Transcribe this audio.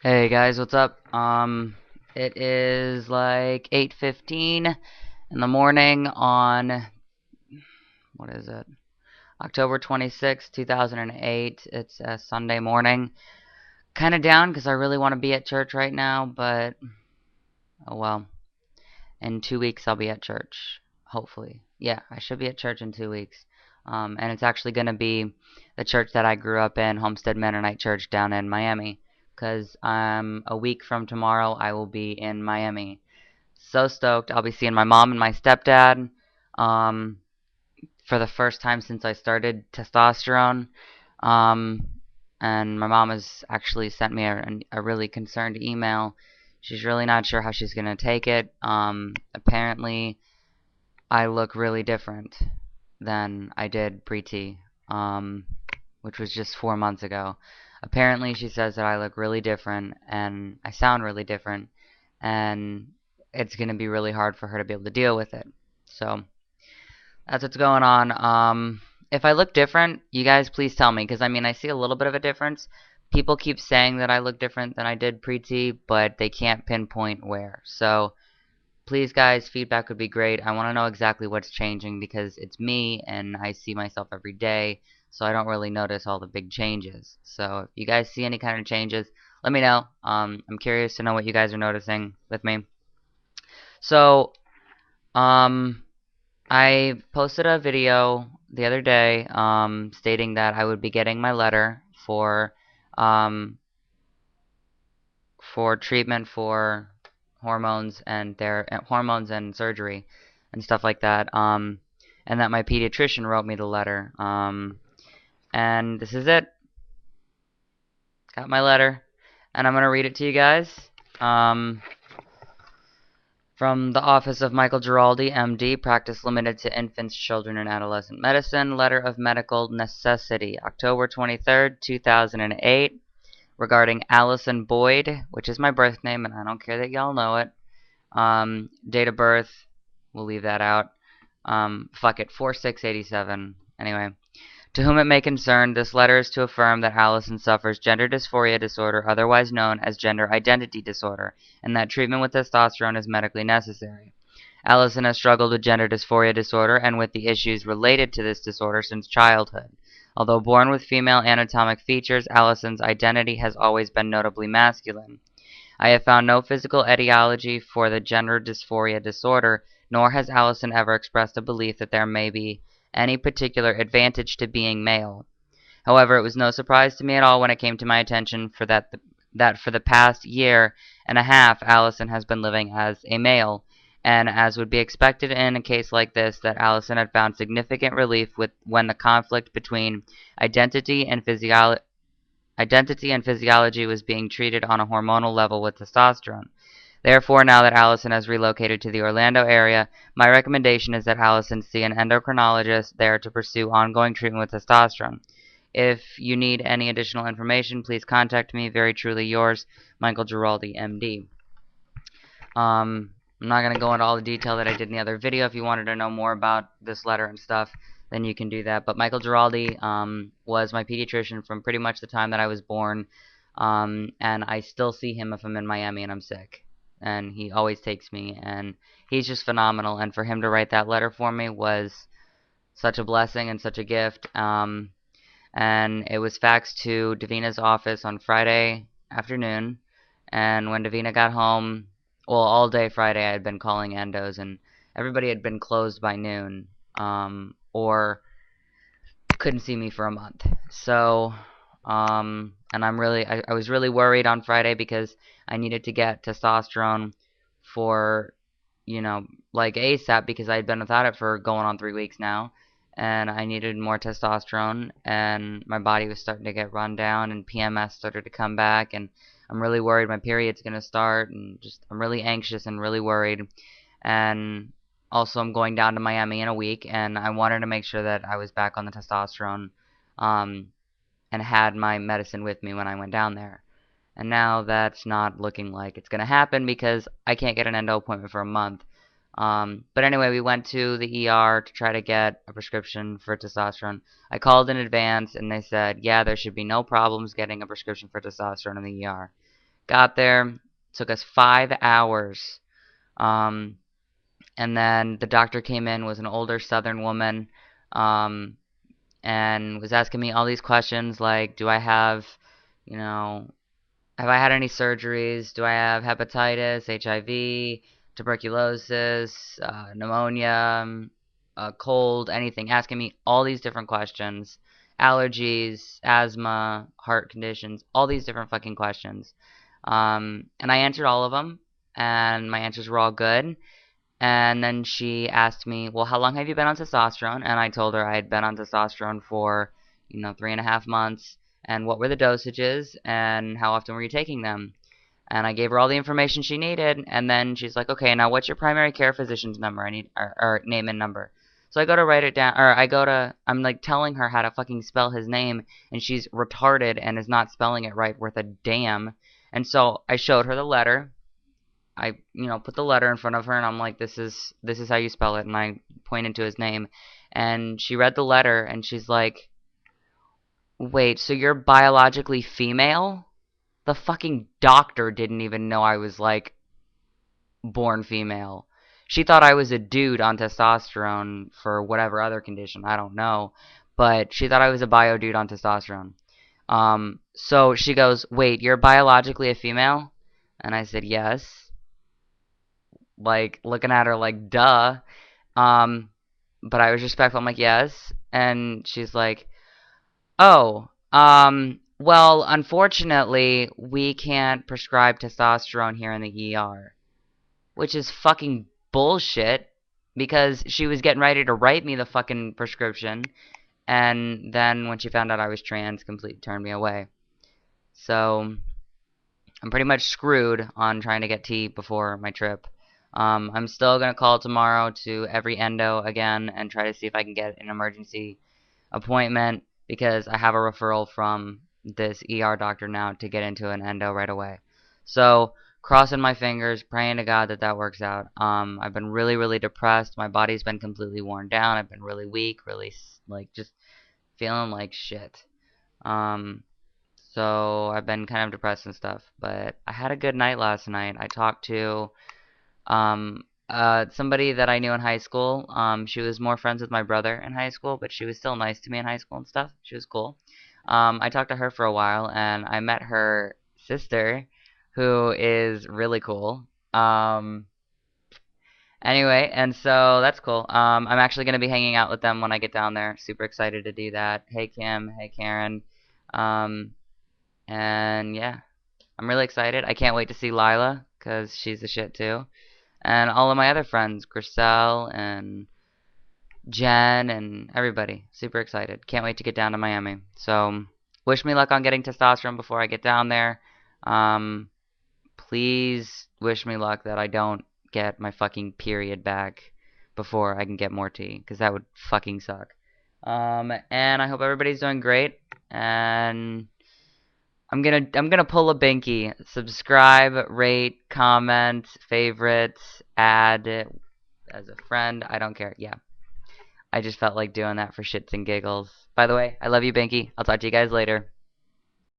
Hey guys, what's up? It is like 8:15 in the morning on what is it? October 26th, 2008. It's a Sunday morning. Kind of down because I really want to be at church right now, but oh well. In 2 weeks I'll be at church. Hopefully. Yeah, I should be at church in 2 weeks. And it's actually going to be the church that I grew up in, Homestead Mennonite Church down in Miami. Because a week from tomorrow I will be in Miami. So stoked. I'll be seeing my mom and my stepdad um, for the first time since I started testosterone. Um, and my mom has actually sent me a really concerned email. She's really not sure how she's going to take it. Apparently, I look really different than I did pre-T, which was just 4 months ago. Apparently, she says that I look really different and I sound really different, and it's going to be really hard for her to be able to deal with it. So that's what's going on. If I look different, you guys please tell me, because I mean, I see a little bit of a difference. People keep saying that I look different than I did pre-T, but they can't pinpoint where. So please, guys, feedback would be great. I want to know exactly what's changing because it's me and I see myself every day, so I don't really notice all the big changes. So if you guys see any kind of changes, let me know. I'm curious to know what you guys are noticing with me. So, um, I posted a video the other day, stating that I would be getting my letter um, for treatment for hormones and surgery and stuff like that. And that my pediatrician wrote me the letter. And this is it. Got my letter, and I'm gonna read it to you guys. Um, From the Office of Michael Giraldi, MD, Practice Limited to Infants, Children, and Adolescent Medicine, Letter of Medical Necessity, October 23rd, 2008, regarding Allison Boyd, which is my birth name, and I don't care that y'all know it. Date of birth, we'll leave that out. Fuck it, 4687. Anyway, to whom it may concern, this letter is to affirm that Allison suffers gender dysphoria disorder, otherwise known as gender identity disorder, and that treatment with testosterone is medically necessary. Allison has struggled with gender dysphoria disorder and with the issues related to this disorder since childhood. Although born with female anatomic features, Allison's identity has always been notably masculine. I have found no physical etiology for the gender dysphoria disorder, nor has Allison ever expressed a belief that there may be any particular advantage to being male. However, it was no surprise to me at all when it came to my attention that for the past year and a half Allison has been living as a male, and as would be expected in a case like this, that Allison had found significant relief when the conflict between identity and physiology was being treated on a hormonal level with testosterone. Therefore, now that Allison has relocated to the Orlando area, my recommendation is that Allison see an endocrinologist there to pursue ongoing treatment with testosterone. If you need any additional information, please contact me. Very truly yours, Michael Giraldi, MD. I'm not going to go into all the detail that I did in the other video. If you wanted to know more about this letter and stuff, then you can do that. But Michael Giraldi was my pediatrician from pretty much the time that I was born. And I still see him if I'm in Miami and I'm sick. And he always takes me. And he's just phenomenal. And for him to write that letter for me was such a blessing and such a gift. And it was faxed to Davina's office on Friday afternoon. And when Davina got home, well, all day Friday I had been calling endos, and everybody had been closed by noon, or couldn't see me for a month. So, and I was really worried on Friday because I needed to get testosterone for, like ASAP because I had been without it for going on 3 weeks now. And I needed more testosterone, and my body was starting to get run down, and PMS started to come back, and I'm really worried my period's gonna start, and just I'm really anxious and really worried. And also, I'm going down to Miami in a week, and I wanted to make sure that I was back on the testosterone, um, and had my medicine with me when I went down there. And now that's not looking like it's gonna happen because I can't get an endo appointment for a month. But anyway, we went to the ER to try to get a prescription for testosterone. I called in advance and they said, yeah, there should be no problems getting a prescription for testosterone in the ER. Got there, took us 5 hours. Um, and then the doctor came in, was an older Southern woman, um, and was asking me all these questions like, do I have, you know, have I had any surgeries? Do I have hepatitis, HIV, tuberculosis, pneumonia, cold, anything? Asking me all these different questions, allergies, asthma, heart conditions, all these different fucking questions. And I answered all of them, and my answers were all good. And then she asked me, well, how long have you been on testosterone? And I told her I had been on testosterone for, 3.5 months, and what were the dosages, and how often were you taking them? And I gave her all the information she needed, and then she's like, okay, now what's your primary care physician's number? I need, or name and number. So I go to write it down, or I'm like telling her how to fucking spell his name, and she's retarded and is not spelling it right worth a damn. And so I showed her the letter, I, put the letter in front of her, and I'm like, this is how you spell it, and I pointed to his name, and she read the letter, and she's like, wait, so you're biologically female? The fucking doctor didn't even know I was like born female. She thought I was a dude on testosterone for whatever other condition, I don't know, but she thought I was a bio dude on testosterone. So she goes, wait, you're biologically a female? And I said, yes. Like, looking at her like, duh. Um, but I was respectful. I'm like, yes. And she's like, oh, well, unfortunately, we can't prescribe testosterone here in the ER, which is fucking bullshit because she was getting ready to write me the fucking prescription. And then when she found out I was trans, completely turned me away. So I'm pretty much screwed on trying to get T before my trip. I'm still going to call tomorrow to every endo again and try to see if I can get an emergency appointment because I have a referral from this ER doctor now to get into an endo right away. So, crossing my fingers, praying to God that that works out. I've been really, really depressed. My body's been completely worn down. I've been really weak, really, like, just feeling like shit. Um, so I've been kind of depressed and stuff. But I had a good night last night. I talked to somebody that I knew in high school. She was more friends with my brother in high school, but she was still nice to me in high school and stuff. She was cool. I talked to her for a while, and I met her sister, who is really cool. Anyway, and so that's cool. I'm actually going to be hanging out with them when I get down there. Super excited to do that. Hey Kim, hey Karen. Um, and yeah, I'm really excited. I can't wait to see Lila because she's the shit too. And all of my other friends, Griselle and Jen and everybody. Super excited. Can't wait to get down to Miami. So wish me luck on getting testosterone before I get down there. Um, please wish me luck that I don't get my fucking period back before I can get more tea, because that would fucking suck. And I hope everybody's doing great. And I'm gonna pull a binky. Subscribe, rate, comment, favorite, add as a friend. I don't care. Yeah. I just felt like doing that for shits and giggles. By the way, I love you, Binky. I'll talk to you guys later.